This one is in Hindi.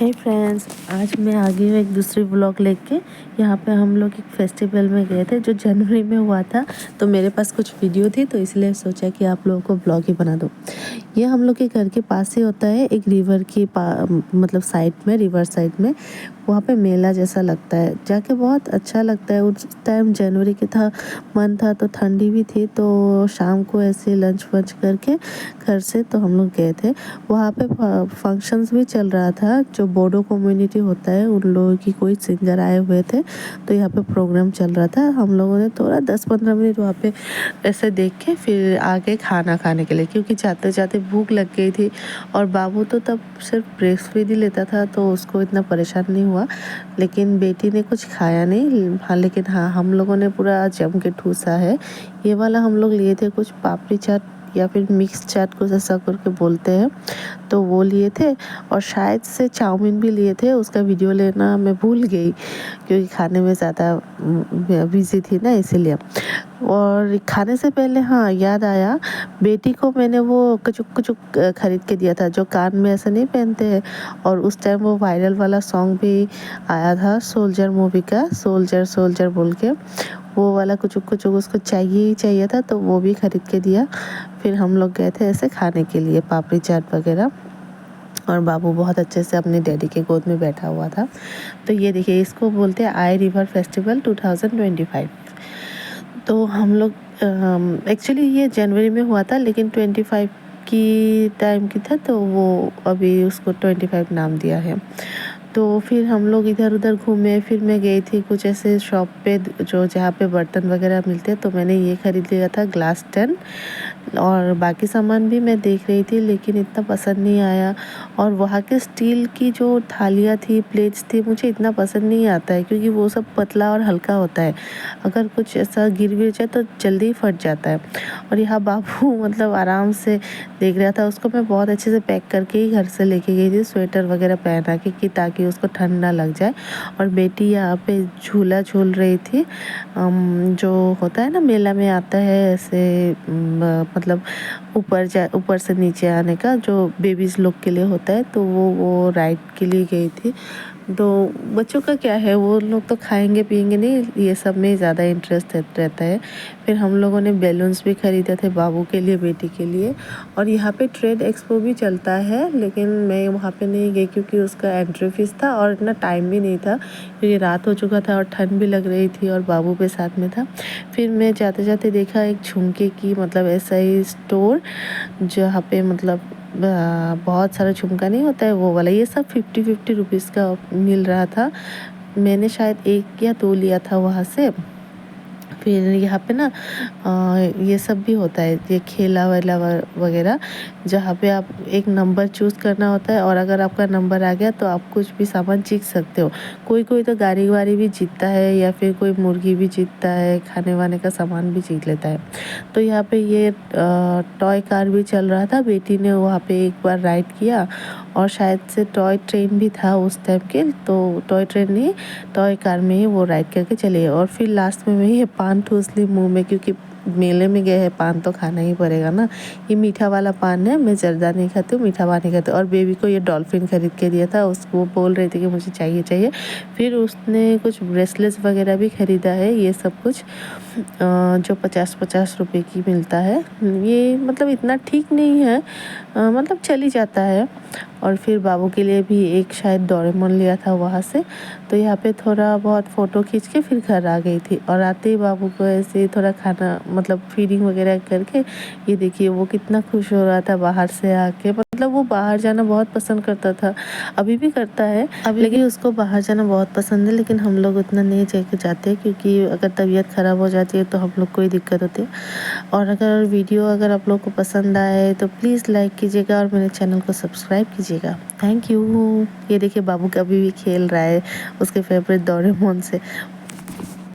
हे फ्रेंड्स, आज मैं आ गई हूँ एक दूसरी व्लॉग लेके। यहाँ पे हम लोग एक फेस्टिवल में गए थे जो जनवरी में हुआ था। तो मेरे पास कुछ वीडियो थी तो इसलिए सोचा कि आप लोगों को व्लॉग ही बना दूँ। ये हम लोग के घर के पास ही होता है, एक रिवर की मतलब साइड में, रिवर साइड में वहाँ पे मेला जैसा लगता है। जाके बहुत अच्छा लगता है। उस टाइम जनवरी के मन था तो ठंडी भी थी, तो शाम को ऐसे लंच वंच करके घर से तो हम लोग गए थे। वहाँ पे फंक्शंस भी चल रहा था। जो बोडो कम्युनिटी होता है उन लोगों की कोई सिंगर आए हुए थे, तो यहाँ पे प्रोग्राम चल रहा था। हम लोगों ने थोड़ा 10-15 मिनट वहाँ पे ऐसे देख के फिर आगे खाना खाने के लिए, क्योंकि जाते जाते भूख लग गई थी। और बाबू तो तब सिर्फ ब्रेस्ट फीड ही लेता था तो उसको इतना परेशान नहीं हुआ, लेकिन बेटी ने कुछ खाया नहीं। हाँ, लेकिन हाँ, हम लोगों ने पूरा जम के ठूसा है। ये वाला हम लोग लिए थे कुछ पापड़ी चाट या फिर मिक्स चाट कुछ ऐसा करके बोलते हैं, तो वो लिए थे। और शायद से चाउमीन भी लिए थे, उसका वीडियो लेना मैं भूल गई क्योंकि खाने में ज़्यादा बिजी थी ना, इसीलिए। और खाने से पहले हाँ याद आया, बेटी को मैंने वो कचुक कचुक खरीद के दिया था, जो कान में ऐसे नहीं पहनते हैं। और उस टाइम वो वायरल वाला सॉन्ग भी आया था सोल्जर मूवी का, सोल्जर सोल्जर बोल के, वो वाला कुचुक कुचुक उसको चाहिए ही चाहिए था, तो वो भी खरीद के दिया। फिर हम लोग गए थे ऐसे खाने के लिए पापड़ी चाट वगैरह, और बाबू बहुत अच्छे से अपने डैडी के गोद में बैठा हुआ था। तो ये देखिए, इसको बोलते हैं आई रिवर फेस्टिवल 2025। तो हम लोग एक्चुअली ये जनवरी में हुआ था, लेकिन 25 की टाइम की था, तो वो अभी उसको 25 नाम दिया है। तो फिर हम लोग इधर उधर घूमे। फिर मैं गई थी कुछ ऐसे शॉप पे जो जहाँ पे बर्तन वगैरह मिलते हैं, तो मैंने ये खरीद लिया था ग्लास 10। और बाकी सामान भी मैं देख रही थी, लेकिन इतना पसंद नहीं आया। और वहाँ के स्टील की जो थालियाँ थी, प्लेट्स थी, मुझे इतना पसंद नहीं आता है, क्योंकि वो सब पतला और हल्का होता है। अगर कुछ ऐसा गिर जाए तो जल्दी फट जाता है। और यहाँ बाबू मतलब आराम से देख रहा था, उसको मैं बहुत अच्छे से पैक करके ही घर से लेके गई थी, स्वेटर वगैरह पहना के, कि ताकि उसको ठंड ना लग जाए। और बेटी यहाँ पे झूला झूल रही थी, जो होता है ना मेला में आता है ऐसे, मतलब ऊपर से नीचे आने का, जो बेबीज़ लोग के लिए होता है, तो वो राइड के लिए गई थी। तो बच्चों का क्या है, वो लोग तो खाएंगे पिएंगे नहीं, ये सब में ज़्यादा इंटरेस्ट रहता है। फिर हम लोगों ने बैलून्स भी ख़रीदे थे बाबू के लिए, बेटी के लिए। और यहाँ पे ट्रेड एक्सपो भी चलता है, लेकिन मैं वहाँ पे नहीं गई क्योंकि उसका एंट्री फीस था और इतना टाइम भी नहीं था, क्योंकि रात हो चुका था और ठंड भी लग रही थी और बाबू भी साथ में था। फिर मैं जाते जाते देखा एक झुमके की, मतलब ऐसा ही स्टोर जहाँ पे मतलब बहुत सारा झुमका नहीं होता है वो वाला, ये सब 50-50 रुपीज़ का मिल रहा था। मैंने शायद 1 या 2 लिया था वहाँ से। फिर यहाँ पे ना ये सब भी होता है, ये खेला वेला वगैरह, जहाँ पे आप एक नंबर चूज़ करना होता है, और अगर आपका नंबर आ गया तो आप कुछ भी सामान जीत सकते हो। कोई कोई तो गाड़ी वाड़ी भी जीतता है, या फिर कोई मुर्गी भी जीतता है, खाने वाने का सामान भी जीत लेता है। तो यहाँ पे ये टॉय कार भी चल रहा था, बेटी ने वहाँ पे एक बार राइड किया। और शायद से टॉय ट्रेन भी था उस टाइम के, तो टॉय ट्रेन नहीं, टॉय कार में ही वो राइड करके चले। और फिर लास्ट में ये पान ठूस ली मुँह में, क्योंकि मेले में गए हैं, पान तो खाना ही पड़ेगा ना। ये मीठा वाला पान है, मैं जर्दा नहीं खाती हूँ, मीठा पान नहीं खाती। और बेबी को ये डॉल्फिन खरीद के दिया था, उसको वो बोल रही थी कि मुझे चाहिए चाहिए। फिर उसने कुछ ब्रेसलेट्स वगैरह भी ख़रीदा है, ये सब कुछ जो 50-50 रुपए की मिलता है। ये मतलब इतना ठीक नहीं है, मतलब चल ही जाता है। और फिर बाबू के लिए भी एक शायद डोरेमोन लिया था वहाँ से। तो यहाँ पे थोड़ा बहुत फ़ोटो खींच के फिर घर आ गई थी। और आते ही बाबू को ऐसे थोड़ा खाना, मतलब फीडिंग वगैरह करके, ये देखिए वो कितना खुश हो रहा था बाहर से आके। मतलब वो बाहर जाना बहुत पसंद करता था, अभी भी करता है, लेकिन उसको बाहर जाना बहुत पसंद है। लेकिन हम लोग उतना नहीं जाते, क्योंकि अगर तबीयत ख़राब हो जाती है तो हम लोग को ही दिक्कत होती है। और अगर आप लोग को पसंद आए तो प्लीज़ लाइक कीजिएगा और मेरे चैनल को सब्सक्राइब कीजिएगा। Thank you. ये देखिए बाबू कभी भी खेल रहा है उसके फेवरेट डोरेमोन से।